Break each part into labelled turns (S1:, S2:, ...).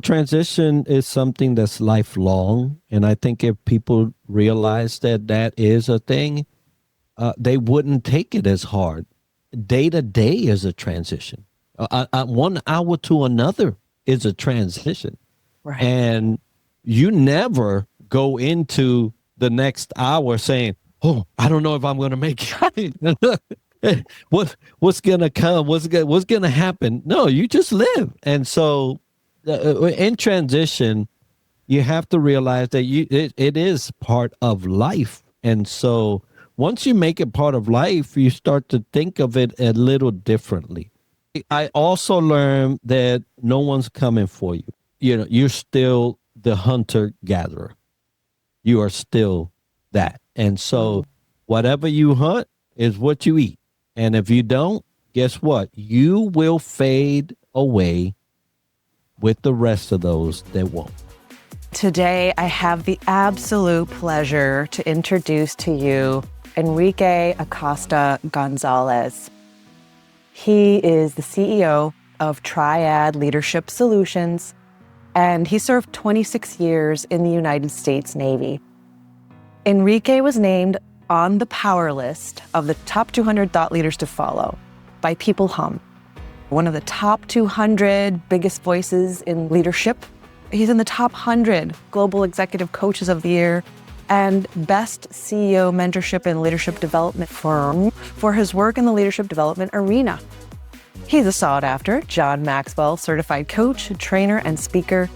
S1: Transition is something that's lifelong. And I think if people realize that that is a thing, they wouldn't take it as hard. Day to day is a transition. 1 hour to another is a transition.
S2: Right.
S1: And you never go into the next hour saying, "Oh, I don't know if I'm going to make it." What's going to come? What's going to happen? No, you just live. And so in transition, you have to realize that it is part of life. And so once you make it part of life, you start to think of it a little differently. I also learned that no one's coming for you. You're still the hunter gatherer. You are still that. And so whatever you hunt is what you eat. And if you don't, guess what? You will fade away with the rest of those that won't.
S2: Today, I have the absolute pleasure to introduce to you Enrique Acosta Gonzalez. He is the CEO of Triad Leadership Solutions, and he served 26 years in the United States Navy. Enrique was named on the power list of the top 200 thought leaders to follow by People Hum, one of the top 200 biggest voices in leadership. He's in the top 100 global executive coaches of the year and best CEO mentorship and leadership development firm for his work in the leadership development arena. He's a sought-after John Maxwell certified coach, trainer, and speaker,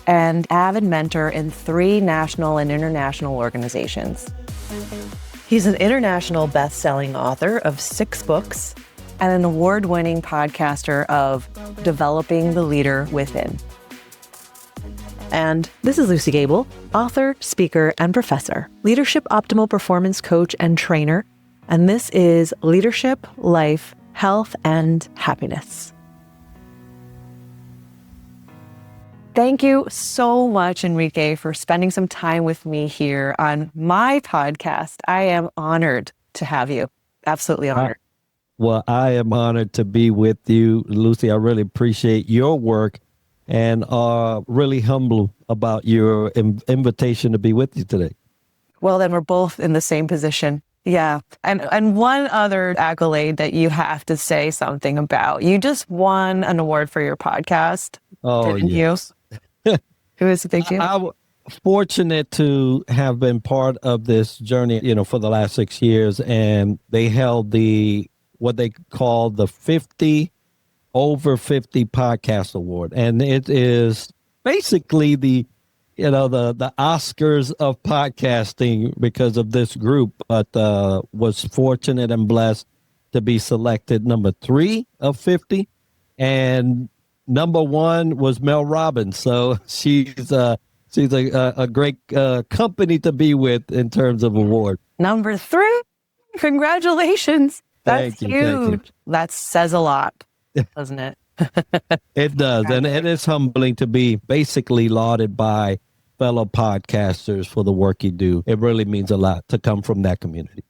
S2: and avid mentor in 3 national and international organizations. He's an international best-selling author of 6 books and an award-winning podcaster of Developing the Leader Within. And this is Lucy Gable, author, speaker, and professor, leadership optimal performance coach and trainer. And this is Leadership, Life, Health, and Happiness. Thank you so much, Enrique, for spending some time with me here on my podcast. I am honored to have you. Absolutely honored.
S1: Well, I am honored to be with you, Lucy. I really appreciate your work and are really humble about your invitation to be with you today.
S2: Well, then we're both in the same position. Yeah. And one other accolade that you have to say something about. You just won an award for your podcast.
S1: Oh,
S2: didn't
S1: yes.
S2: you? It was a big deal.
S1: I'm fortunate to have been part of this journey, for the last 6 years. And they held what they call the 50 over 50 podcast award. And it is basically the Oscars of podcasting because of this group, but was fortunate and blessed to be selected number 3 of 50. And number 1 was Mel Robbins. So she's a great company to be with in terms of award.
S2: Number 3, congratulations. That's
S1: Thank you.
S2: huge. That says a lot, doesn't it?
S1: It does. And it's humbling to be basically lauded by fellow podcasters for the work you do. It really means a lot to come from that community.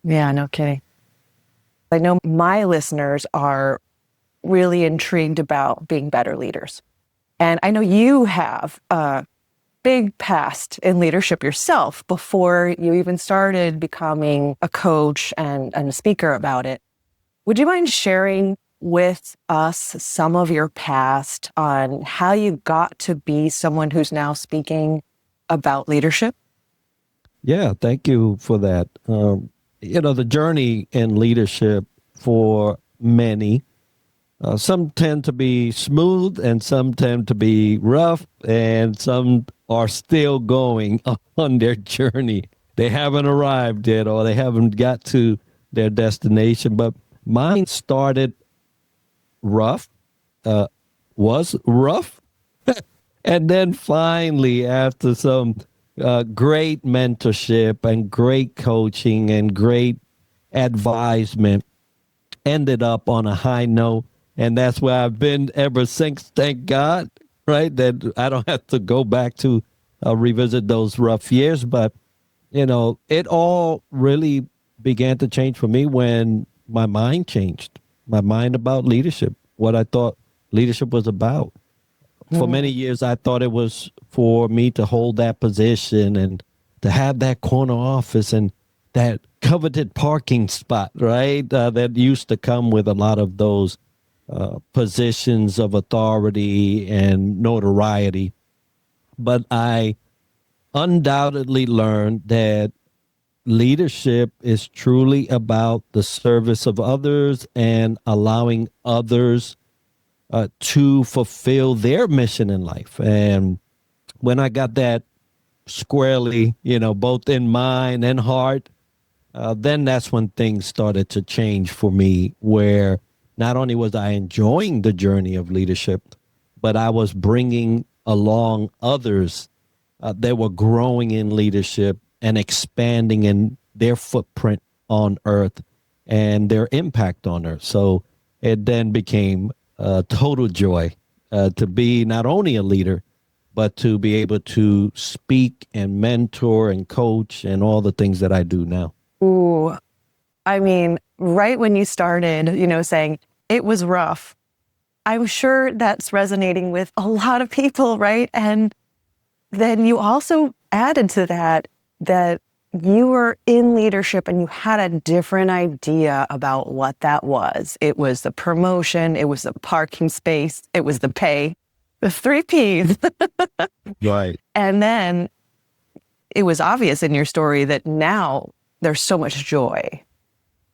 S2: Yeah, no kidding. I know my listeners are really intrigued about being better leaders. And I know you have a big past in leadership yourself before you even started becoming a coach and a speaker about it. Would you mind sharing with us some of your past on how you got to be someone who's now speaking about leadership?
S1: Yeah, thank you for that. The journey in leadership for many, some tend to be smooth and some tend to be rough, and some are still going on their journey. They haven't arrived yet, or they haven't got to their destination. But mine started rough, was rough. And then finally, after some great mentorship and great coaching and great advisement, ended up on a high note. And that's where I've been ever since, thank God, right? That I don't have to go back to revisit those rough years. But, it all really began to change for me when my mind changed. My mind about leadership, what I thought leadership was about. For many years, I thought it was for me to hold that position and to have that corner office and that coveted parking spot, right? That used to come with a lot of those positions of authority and notoriety. But I undoubtedly learned that leadership is truly about the service of others and allowing others to fulfill their mission in life. And when I got that squarely, both in mind and heart, then that's when things started to change for me, where not only was I enjoying the journey of leadership, but I was bringing along others that were growing in leadership and expanding in their footprint on earth and their impact on earth. So it then became a total joy to be not only a leader, but to be able to speak and mentor and coach and all the things that I do now.
S2: Ooh, I mean, right when you started, saying it was rough, I'm sure that's resonating with a lot of people, right? And then you also added to that you were in leadership and you had a different idea about what that was. It was the promotion, it was the parking space, it was the pay, the three Ps.
S1: Right.
S2: And then it was obvious in your story that now there's so much joy.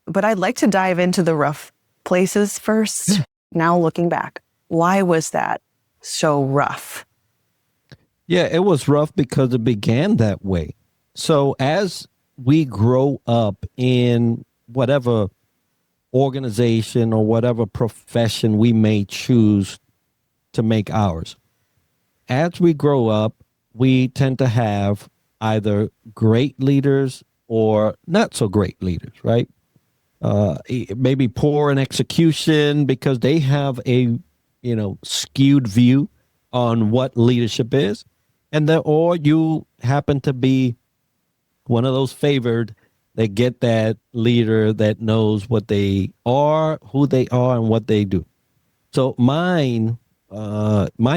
S2: But I'd like to dive into the rough places first. Now looking back, why was that so rough?
S1: Yeah, it was rough because it began that way. So as we grow up in whatever organization or whatever profession we may choose to make ours, as we grow up, we tend to have either great leaders or not so great leaders, right? Maybe poor in execution because they have a, skewed view on what leadership is. And then, or you happen to be one of those favored that get that leader that knows what they are, who they are, and what they do. So my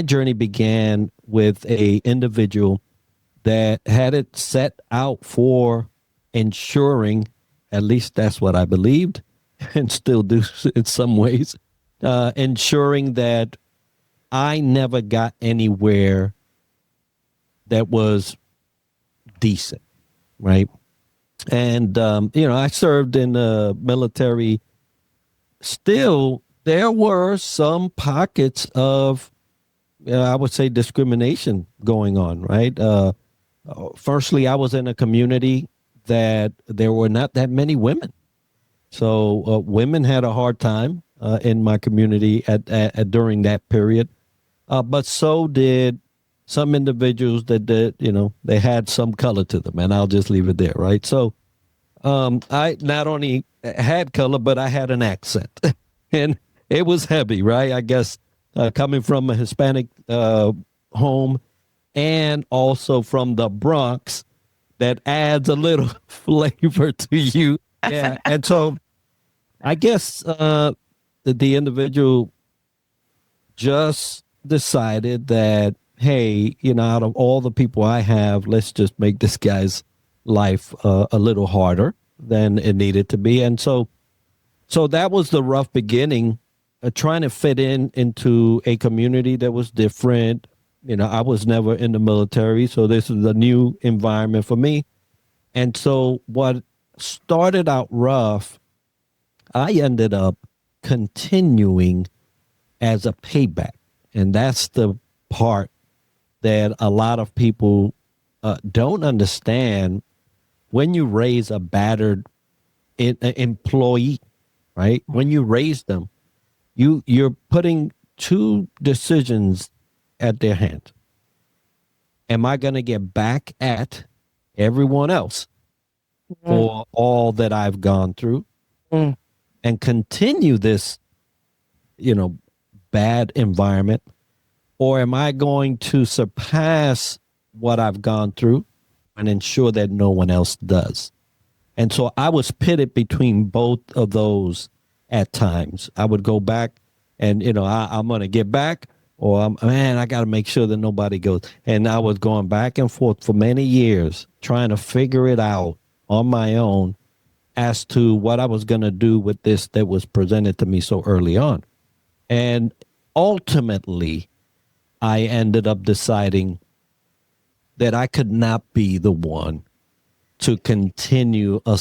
S1: journey began with a individual that had it set out for ensuring, at least that's what I believed, and still do in some ways, ensuring that I never got anywhere that was decent, right? And, I served in the military. Still, there were some pockets of, I would say, discrimination going on, right? Firstly, I was in a community that there were not that many women. So women had a hard time in my community at during that period. But so did some individuals that did, they had some color to them, and I'll just leave it there, right? So I not only had color, but I had an accent, and it was heavy, right? I guess coming from a Hispanic home and also from the Bronx, that adds a little flavor to you. Yeah, and so I guess the individual just decided that, hey, out of all the people I have, let's just make this guy's life a little harder than it needed to be. And so that was the rough beginning, trying to fit into a community that was different. I was never in the military, so this is a new environment for me. And so what started out rough, I ended up continuing as a payback. And that's the part that a lot of people don't understand. When you raise a battered employee, right? When you raise them, you're putting two decisions at their hand. Am I going to get back at everyone else for all that I've gone through and continue this, bad environment? Or am I going to surpass what I've gone through and ensure that no one else does? And so I was pitted between both of those at times. I would go back and, I'm going to get back, or man, I got to make sure that nobody goes. And I was going back and forth for many years trying to figure it out on my own as to what I was going to do with this that was presented to me so early on. And ultimately, I ended up deciding that I could not be the one to continue a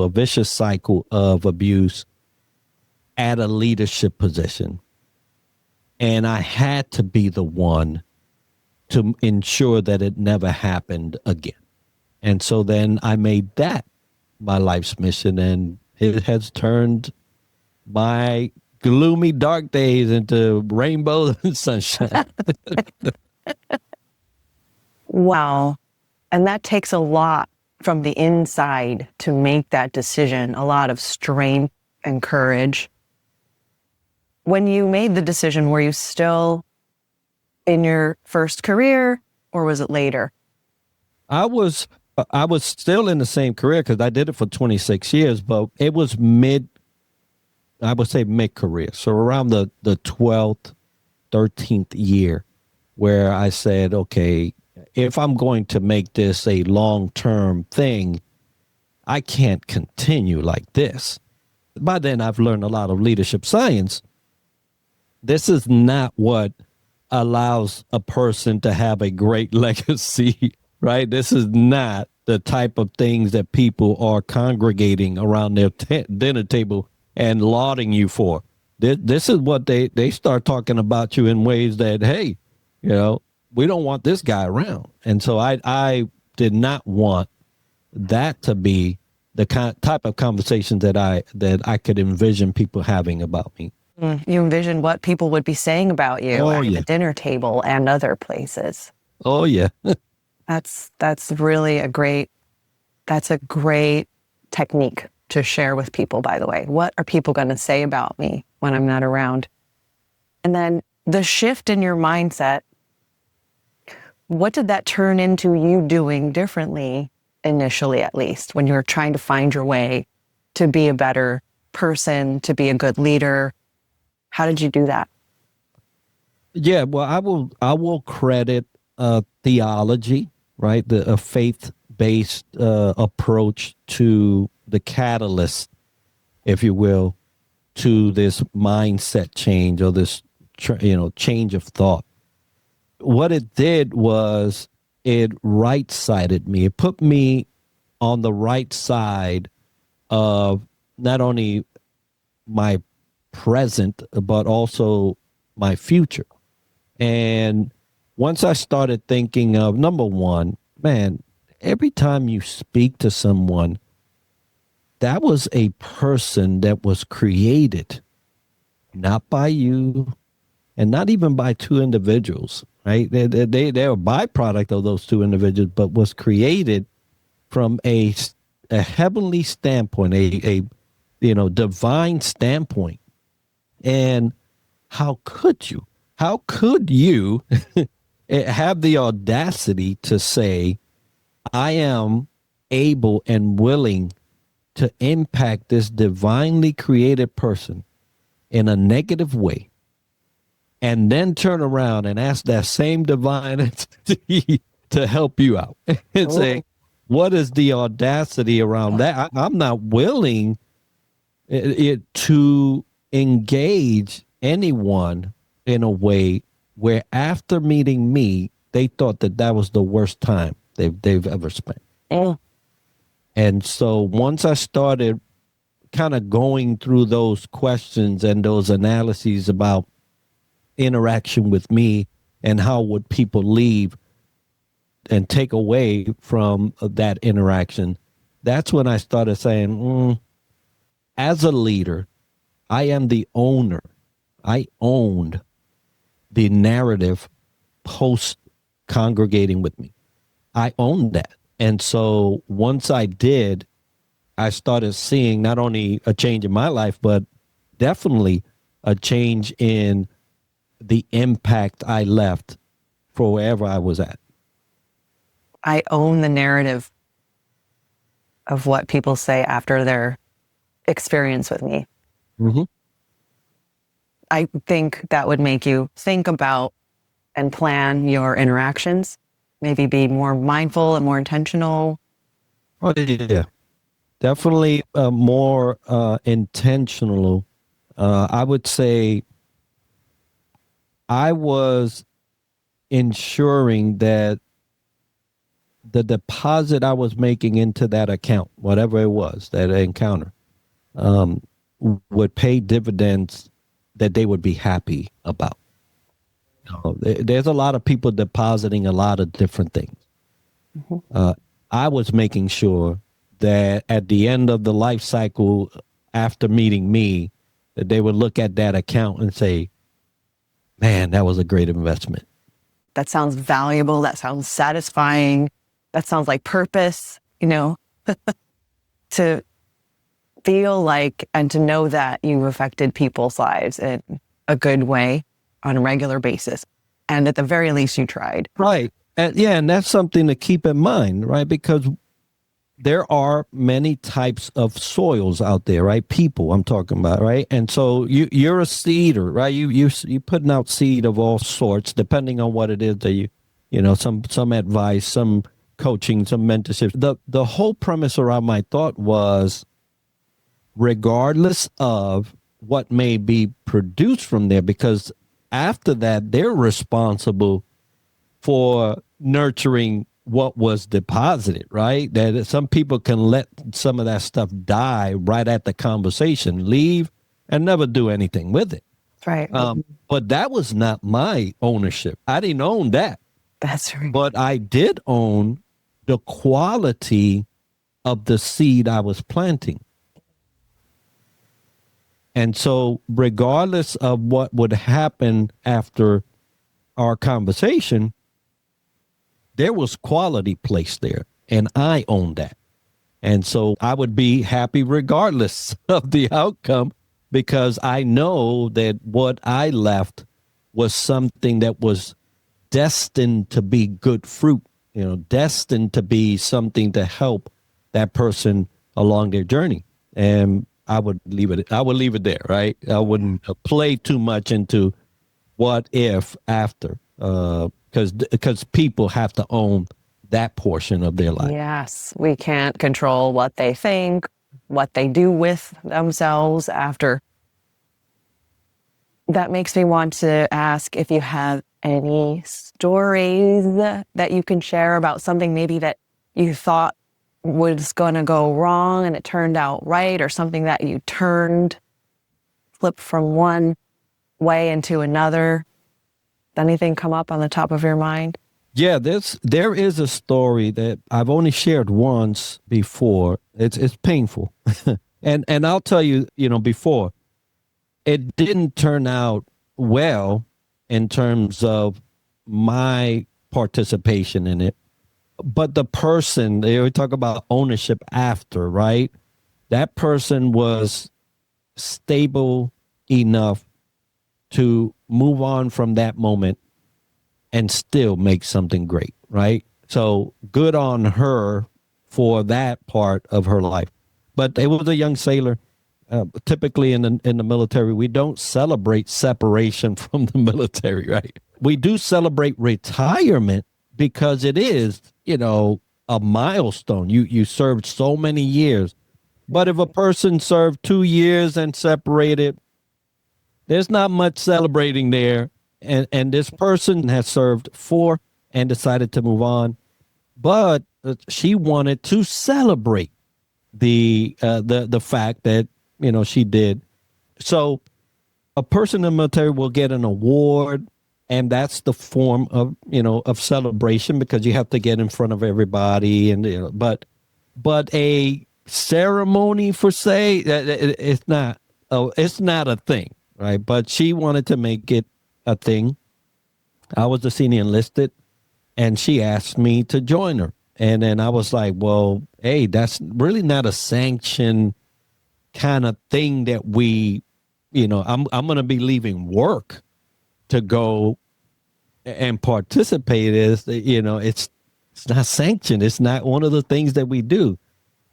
S1: vicious cycle of abuse at a leadership position. And I had to be the one to ensure that it never happened again. And so then I made that my life's mission, and it has turned my gloomy, dark days into rainbows and sunshine.
S2: Wow. And that takes a lot from the inside to make that decision, a lot of strength and courage. When you made the decision, were you still in your first career or was it later?
S1: I was still in the same career because I did it for 26 years, but it was I would say mid career. So around the 12th, 13th year where I said, okay, if I'm going to make this a long-term thing, I can't continue like this. By then I've learned a lot of leadership science. This is not what allows a person to have a great legacy, right? This is not the type of things that people are congregating around their dinner table and lauding you for. This is what they start talking about you in ways that, hey, we don't want this guy around. And so I did not want that to be the type of conversations that I could envision people having about me.
S2: You envisioned what people would be saying about you at the dinner table and other places.
S1: Oh, yeah.
S2: That's really a great technique to share with people, by the way. What are people going to say about me when I'm not around? And then the shift in your mindset, what did that turn into you doing differently, initially at least, when you were trying to find your way to be a better person, to be a good leader? How did you do that?
S1: Yeah, well, I will credit theology, right? A faith-based approach to the catalyst, if you will, to this mindset change or this change of thought. What it did was it right-sided me. It put me on the right side of not only my present, but also my future. And once I started thinking of, number one, man, every time you speak to someone, that was a person that was created, not by you and not even by two they are a byproduct of those two individuals, but was created from a heavenly standpoint, a divine standpoint. And how could you have the audacity to say, I am able and willing to impact this divinely created person in a negative way, and then turn around and ask that same divine entity to help you out and say, what is the audacity around that? I'm not willing to engage anyone in a way where after meeting me, they thought that was the worst time they've ever spent. And so once I started kind of going through those questions and those analyses about interaction with me and how would people leave and take away from that interaction, that's when I started saying, as a leader, I am the owner. I owned the narrative post congregating with me. I owned that. And so once I did, I started seeing not only a change in my life, but definitely a change in the impact I left for wherever I was at.
S2: I own the narrative of what people say after their experience with me.
S1: Mm-hmm.
S2: I think that would make you think about and plan your interactions, maybe be more mindful and more intentional.
S1: Oh, yeah. Definitely more intentional. I would say I was ensuring that the deposit I was making into that account, whatever it was, that encounter, um, would pay dividends that they would be happy about. There's a lot of people depositing a lot of different things.
S2: Mhm.
S1: I was making sure that at the end of the life cycle, after meeting me, that they would look at that account and say, man, that was a great investment.
S2: That sounds valuable. That sounds satisfying. That sounds like purpose, to feel like and to know that you've affected people's lives in a good way on a regular basis. And at the very least, you tried.
S1: Right. And that's something to keep in mind, right? Because there are many types of soils out there, right? People I'm talking about, right? And so you're a seeder, right? You putting out seed of all sorts, depending on what it is that some advice, some coaching, some mentorship. The whole premise around my thought was, regardless of what may be produced from there, because after that they're responsible for nurturing what was deposited, right? That some people can let some of that stuff die right at the conversation, leave, and never do anything with it.
S2: Right.
S1: But that was not my ownership. I didn't own that.
S2: That's right.
S1: But I did own the quality of the seed I was planting. And so, regardless of what would happen after our conversation, there was quality placed there, and I owned that. And so I would be happy regardless of the outcome, because I know that what I left was something that was destined to be good fruit, destined to be something to help that person along their journey. And I would leave it there, right? I wouldn't play too much into what if after, because people have to own that portion of their life.
S2: Yes, we can't control what they think, what they do with themselves after. That makes me want to ask if you have any stories that you can share about something maybe that you thought was going to go wrong and it turned out right, or something that you flipped from one way into another. Anything come up on the top of your mind?
S1: Yeah, there is a story that I've only shared once before. It's painful, and I'll tell you, before it didn't turn out well in terms of my participation in it. But the person, they talk about ownership after, right? That person was stable enough to move on from that moment and still make something great, right? So good on her for that part of her life. But it was a young sailor. Typically in the military, we don't celebrate separation from the military, right? We do celebrate retirement because it is, a milestone. You served so many years. But if a person served 2 years and separated, there's not much celebrating there. And this person has served 4 and decided to move on. But she wanted to celebrate the fact that, she did. So a person in the military will get an award, and that's the form of, of celebration, because you have to get in front of everybody. And, but a ceremony for say, it's not a thing, right? But she wanted to make it a thing. I was the senior enlisted, and she asked me to join her. And then I was like, well, hey, that's really not a sanctioned kind of thing that we, I'm going to be leaving work to go and participate. It's not sanctioned. It's not one of the things that we do.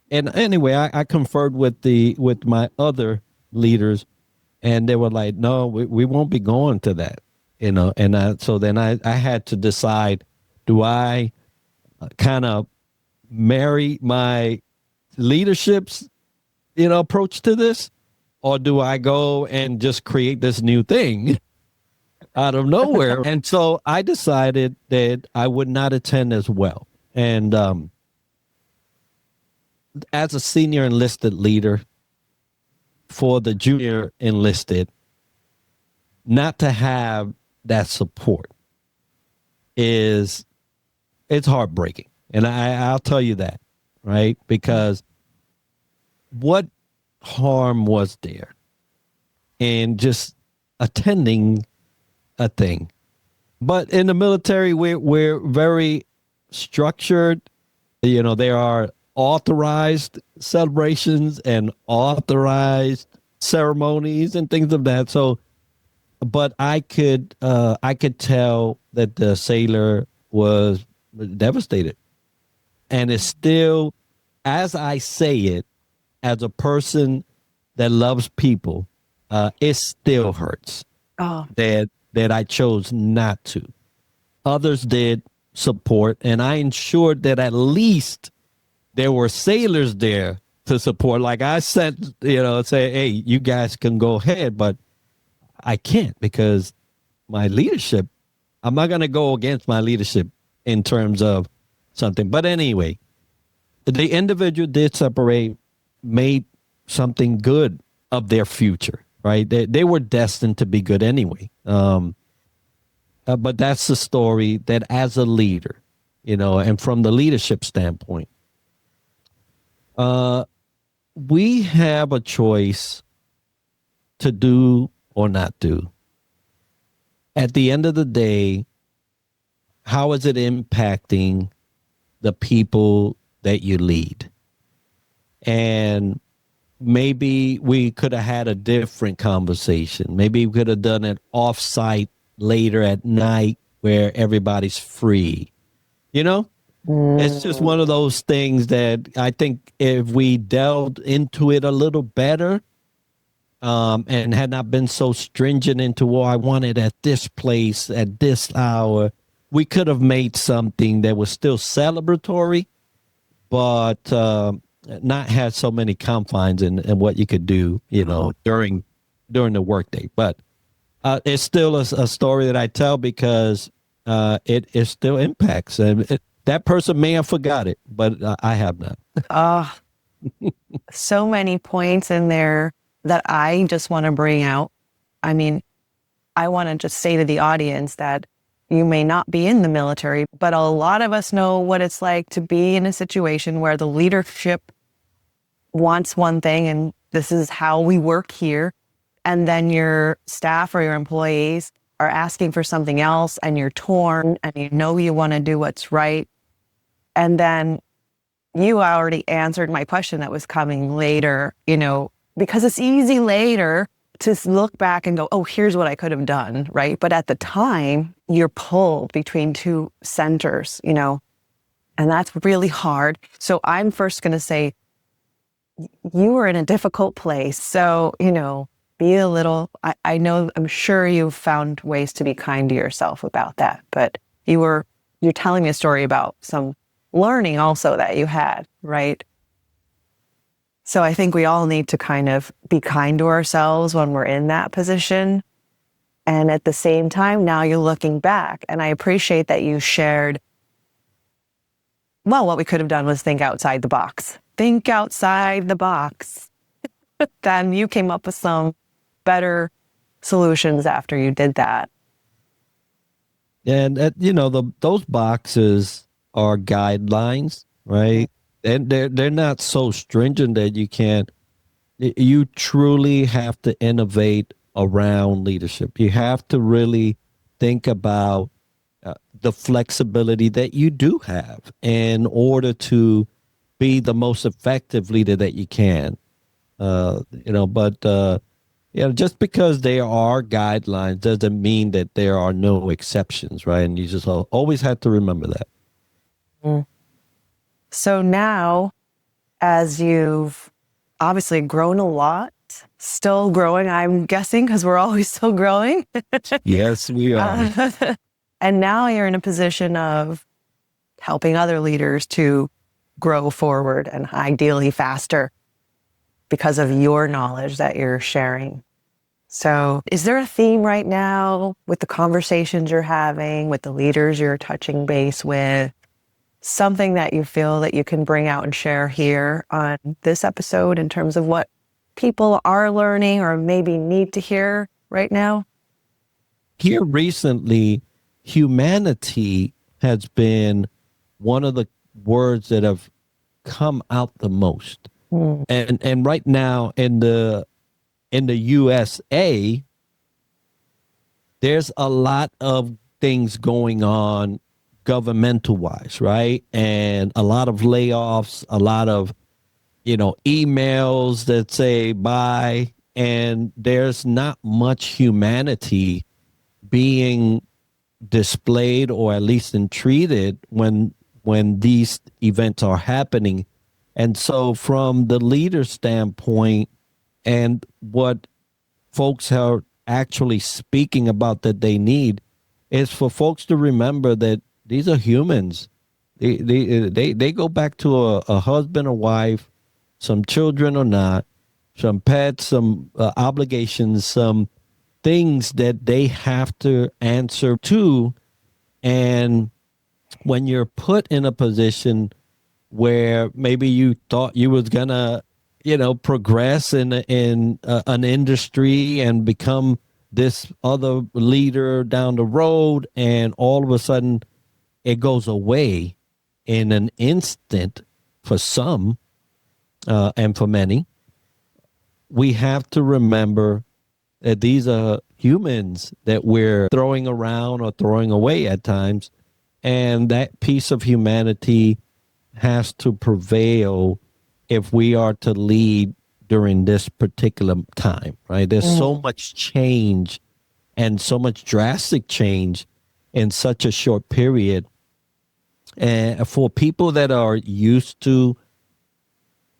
S1: And anyway, I conferred with my other leaders, And they were like, no, we won't be going to that, And so then I had to decide, do I kind of marry my leadership's, approach to this? Or do I go and just create this new thing out of nowhere? And so I decided that I would not attend as well. And as a senior enlisted leader for the junior enlisted, not to have that support it's heartbreaking. And I'll tell you that, right? Because what harm was there in just attending a thing? But in the military, we're very structured. There are authorized celebrations and authorized ceremonies and things of that. So, but I could tell that the sailor was devastated, and it's still, as I say it, as a person that loves people, it still hurts that I chose not to. Others did support, and I ensured that at least there were sailors there to support. Like I sent, say, hey, you guys can go ahead, but I can't because my leadership, I'm not going to go against my leadership in terms of something. But anyway, the individual did separate, made something good of their future, right? They were destined to be good anyway. But that's the story that as a leader, and from the leadership standpoint, we have a choice to do or not do. At the end of the day, how is it impacting the people that you lead? And maybe we could have had a different conversation. Maybe we could have done it off-site later at night where everybody's free. It's just one of those things that I think if we delved into it a little better, and had not been so stringent into, I want it at this place at this hour, we could have made something that was still celebratory, but not had so many confines in what you could do, during the workday. But it's still a story that I tell because it still impacts. And that person may have forgot it, but I have not.
S2: So many points in there that I just want to bring out. I mean, I want to just say to the audience that you may not be in the military, but a lot of us know what it's like to be in a situation where the leadership wants one thing and this is how we work here. And then your staff or your employees are asking for something else and you're torn and you want to do what's right. And then you already answered my question that was coming later, because it's easy later to look back and go, oh, here's what I could have done, right? But at the time, you're pulled between two centers, and that's really hard. So I'm first going to say, you were in a difficult place. So, be a little, I'm sure you've found ways to be kind to yourself about that. But you're telling me a story about some learning also that you had, right? So I think we all need to kind of be kind to ourselves when we're in that position. And at the same time, now you're looking back. And I appreciate that you shared, well, what we could have done was think outside the box. Think outside the box. Then you came up with some better solutions after you did that.
S1: And, those boxes are guidelines, right? And they're not so stringent that you truly have to innovate around leadership. You have to really think about the flexibility that you do have in order to be the most effective leader that you can. Just because there are guidelines doesn't mean that there are no exceptions, right? And you just always have to remember that.
S2: So now, as you've obviously grown a lot Still growing, I'm guessing, because we're always still growing.
S1: Yes, we are.
S2: And now you're in a position of helping other leaders to grow forward and ideally faster because of your knowledge that you're sharing. So is there a theme right now with the conversations you're having, with the leaders you're touching base with, something that you feel that you can bring out and share here on this episode in terms of what people are learning or maybe need to hear right now?
S1: Here recently, humanity has been one of the words that have come out the most. And right now in the USA, there's a lot of things going on governmental wise, right? And a lot of layoffs, a lot of, emails that say bye, and there's not much humanity being displayed or at least entreated when these events are happening. And so from the leader standpoint and what folks are actually speaking about that they need is for folks to remember that these are humans. They go back to a husband, a wife, some children or not, some pets, some obligations, some things that they have to answer to. And when you're put in a position where maybe you thought you was gonna, progress in an industry and become this other leader down the road, and all of a sudden it goes away in an instant for some, and for many, we have to remember that these are humans that we're throwing around or throwing away at times. And that piece of humanity has to prevail if we are to lead during this particular time, right? There's so much change and so much drastic change in such a short period. And for people that are used to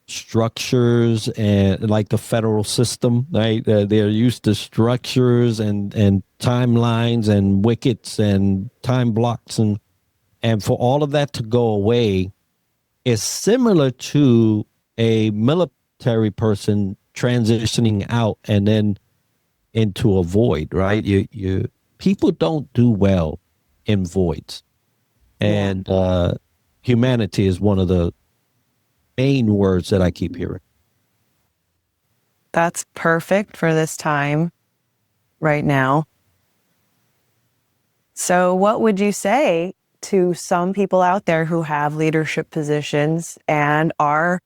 S1: structures and like the federal system, right? They're used to structures and timelines and wickets and time blocks, and for all of that to go away is similar to a military person transitioning out and then into a void, right? You people don't do well in voids, and humanity is one of the main words that I keep hearing.
S2: That's perfect for this time right now. So what would you say to some people out there who have leadership positions and are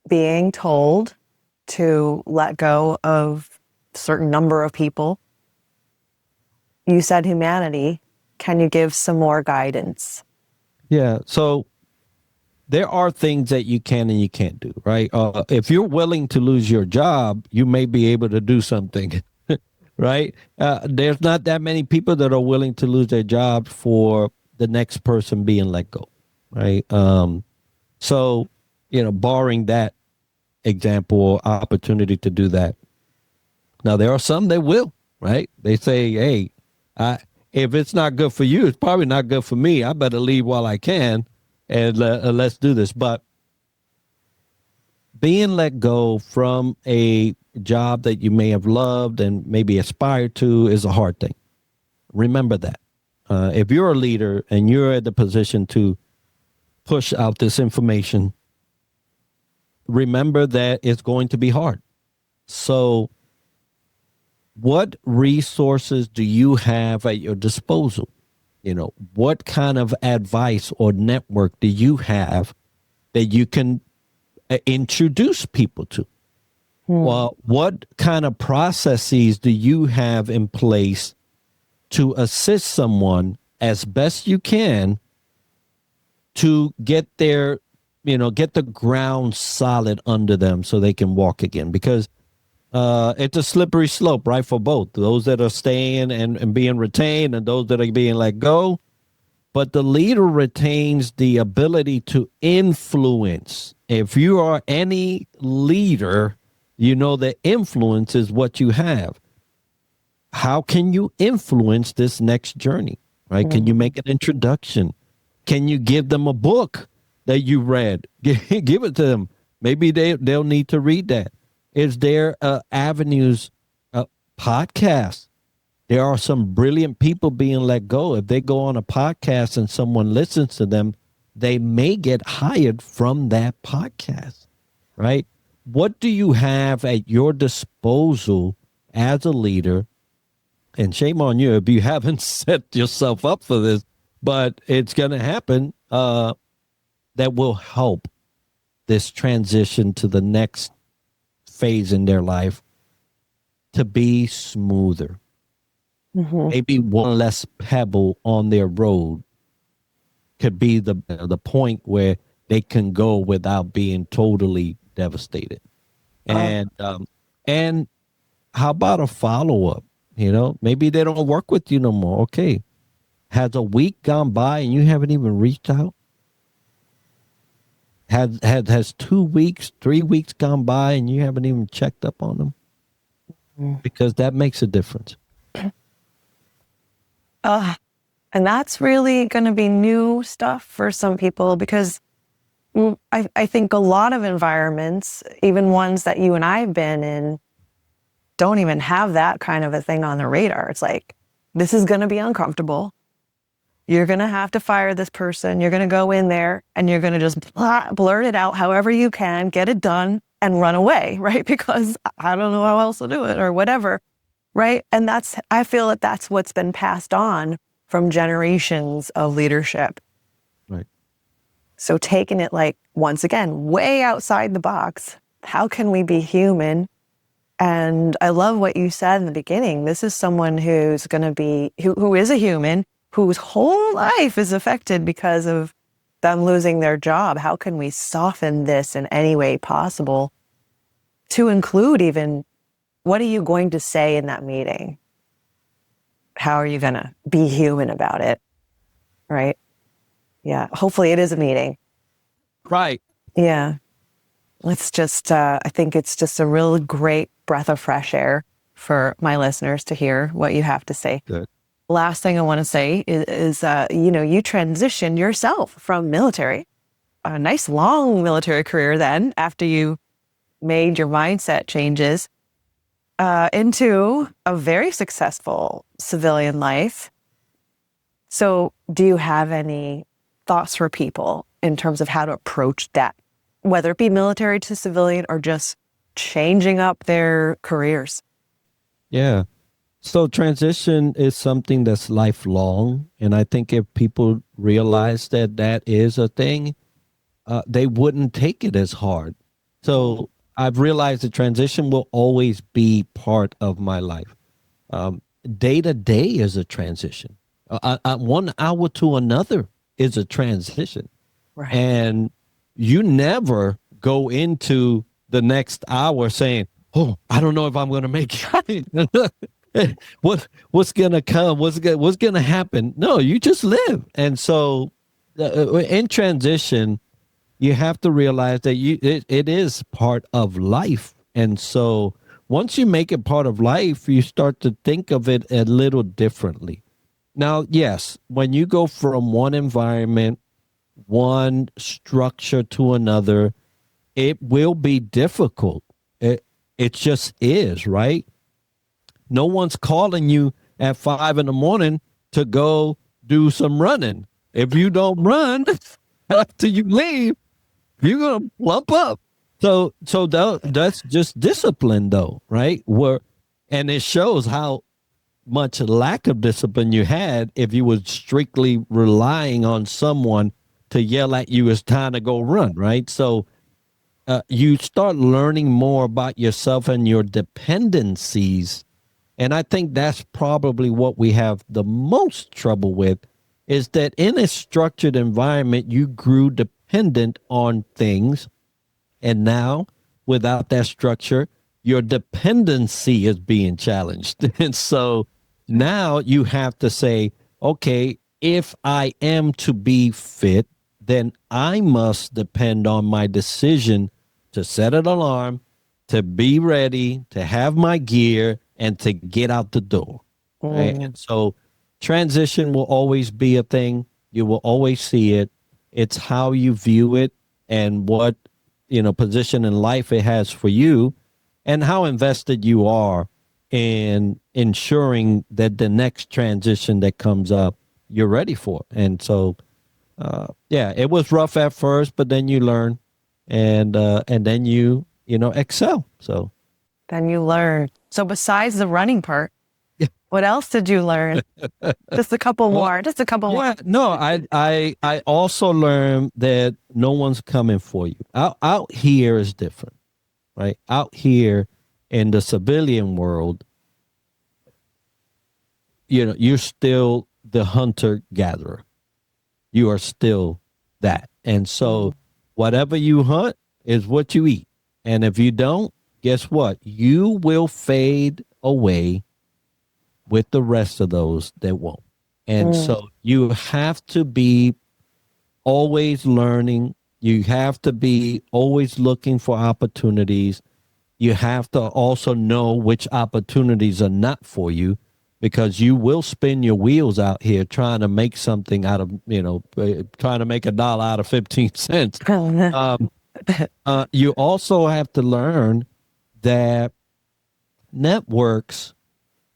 S2: being told to let go of a certain number of people? You said humanity. Can you give some more guidance?
S1: Yeah. So there are things that you can and you can't do, right? If you're willing to lose your job, you may be able to do something, right? There's not that many people that are willing to lose their job for the next person being let go, right? So, barring that example or opportunity to do that. Now, there are some that will, right? They say, hey, if it's not good for you, it's probably not good for me. I better leave while I can. And let's do this. But being let go from a job that you may have loved and maybe aspired to is a hard thing. Remember that. If you're a leader and you're at the position to push out this information, remember that it's going to be hard. So what resources do you have at your disposal? What kind of advice or network do you have that you can introduce people to? Well, what kind of processes do you have in place to assist someone as best you can to get their, get the ground solid under them so they can walk again? Because it's a slippery slope, right, for both those that are staying and being retained and those that are being let go. But the leader retains the ability to influence. If you are any leader You know that influence is what you have. How can you influence this next journey, right? Can you make an introduction? Can you give them a book that you read? Give it to them. Maybe they'll need to read that. Is there avenues, podcasts? There are some brilliant people being let go. If they go on a podcast and someone listens to them, they may get hired from that podcast, right? What do you have at your disposal as a leader? And shame on you if you haven't set yourself up for this, but it's going to happen, that will help this transition to the next phase in their life to be smoother. Maybe one less pebble on their road could be the point where they can go without being totally devastated. And how about a follow-up? Maybe they don't work with you no more. Okay. Has a week gone by and you haven't even reached out? Has 2 weeks, 3 weeks gone by and you haven't even checked up on them? Because that makes a difference.
S2: And that's really going to be new stuff for some people, because I think a lot of environments, even ones that you and I have been in, don't even have that kind of a thing on the radar. It's like, this is going to be uncomfortable. You're going to have to fire this person. You're going to go in there and you're going to just blurt it out however you can, get it done and run away, right? Because I don't know how else to do it or whatever, right? And I feel that that's what's been passed on from generations of leadership.
S1: Right.
S2: So taking it, like, once again, way outside the box, how can we be human? And I love what you said in the beginning. This is someone who's going to be, who is a human, whose whole life is affected because of them losing their job. How can we soften this in any way possible to include even, what are you going to say in that meeting? How are you going to be human about it? Right? Yeah. Hopefully it is a meeting.
S1: Right.
S2: Yeah. It's just, I think it's just a real great breath of fresh air for my listeners to hear what you have to say.
S1: Good.
S2: Last thing I want to say is you transitioned yourself from military, a nice long military career then, after you made your mindset changes, into a very successful civilian life. So do you have any thoughts for people in terms of how to approach that, whether it be military to civilian or just changing up their careers?
S1: Yeah. So transition is something that's lifelong. And I think if people realize that that is a thing, they wouldn't take it as hard. So I've realized the transition will always be part of my life. Day to day is a transition. 1 hour to another is a transition.
S2: Right.
S1: And you never go into the next hour saying, oh, I don't know if I'm going to make it. What's going to come? What's going to happen? No, you just live. And so in transition, you have to realize that it is part of life. And so once you make it part of life, you start to think of it a little differently. Now, yes, when you go from one environment, one structure to another, it will be difficult. It just is, right? No one's calling you at 5 a.m. to go do some running. If you don't run after you leave, you're going to plump up. So that's just discipline, though, right? And it shows how much lack of discipline you had if you were strictly relying on someone to yell at you it's time to go run, right? So you start learning more about yourself and your dependencies. And I think that's probably what we have the most trouble with, is that in a structured environment, you grew dependent on things. And now, without that structure, your dependency is being challenged. And so now you have to say, okay, if I am to be fit, then I must depend on my decision to set an alarm, to be ready, to have my gear, and to get out the door. Right?
S2: Mm.
S1: And so transition will always be a thing. You will always see it. It's how you view it and what, position in life it has for you and how invested you are in ensuring that the next transition that comes up, you're ready for. And so, yeah, it was rough at first, but then you learn and then you excel. So
S2: Then you learn. So besides the running part,
S1: yeah.
S2: what else did you learn? Just a couple more. Just a couple more.
S1: Yeah, no, I also learned that no one's coming for you. Out here is different, right? Out here in the civilian world, you're still the hunter gatherer. You are still that. And so whatever you hunt is what you eat. And if you don't, guess what? You will fade away with the rest of those that won't. And so you have to be always learning. You have to be always looking for opportunities. You have to also know which opportunities are not for you, because you will spin your wheels out here trying to make something out of, trying to make $1 out of 15 cents. You also have to learn that networks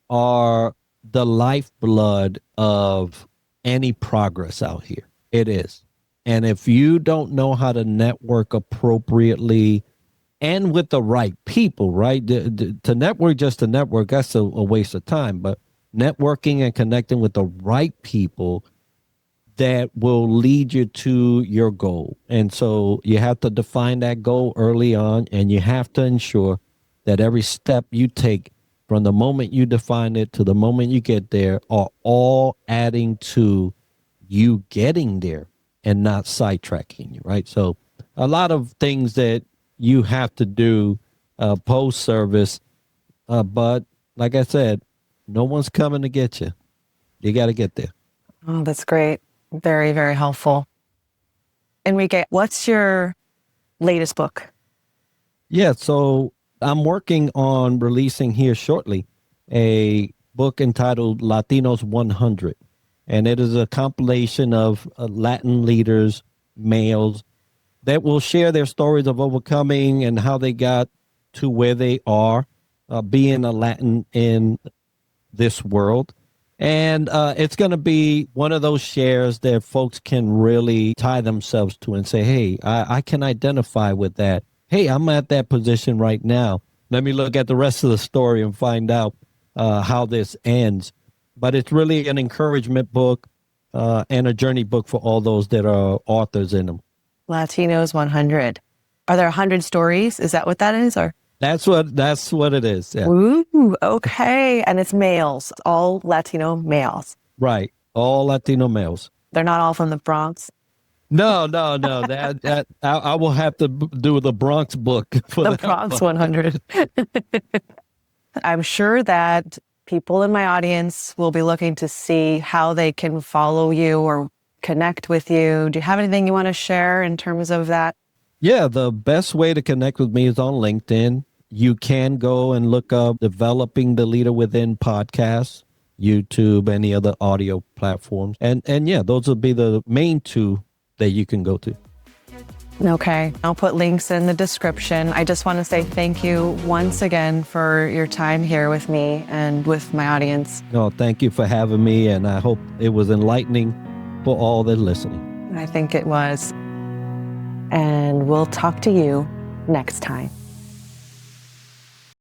S1: are the lifeblood of any progress out here. It is. And if you don't know how to network appropriately and with the right people, right? To network just to network, that's a waste of time. But networking and connecting with the right people that will lead you to your goal. And so you have to define that goal early on, and you have to ensure that every step you take from the moment you define it to the moment you get there are all adding to you getting there and not sidetracking you, right? So a lot of things that you have to do post-service, but like I said, no one's coming to get you. You got to get there.
S2: Oh, that's great. Very, very helpful. Enrique, what's your latest book?
S1: Yeah, so I'm working on releasing here shortly a book entitled Latinos 100. And it is a compilation of Latin leaders, males, that will share their stories of overcoming and how they got to where they are, being a Latin in this world. And it's going to be one of those shares that folks can really tie themselves to and say, hey, I can identify with that. Hey, I'm at that position right now. Let me look at the rest of the story and find out how this ends. But it's really an encouragement book and a journey book for all those that are authors in them.
S2: Latinos 100. Are there 100 stories? Is that what that is? Or
S1: that's what it is. Yeah.
S2: Ooh, okay. And it's males, all Latino males.
S1: Right. All Latino males.
S2: They're not all from the Bronx.
S1: No. That I will have to do the Bronx book for
S2: The Bronx 100. I'm sure that people in my audience will be looking to see how they can follow you or connect with you. Do you have anything you want to share in terms of that?
S1: Yeah, the best way to connect with me is on LinkedIn. You can go and look up Developing the Leader Within podcast, YouTube, any other audio platforms. And yeah, those will be the main two that you can go to.
S2: Okay. I'll put links in the description. I just want to say thank you once again for your time here with me and with my audience.
S1: No, thank you for having me. And I hope it was enlightening for all that are listening.
S2: I think it was. And we'll talk to you next time.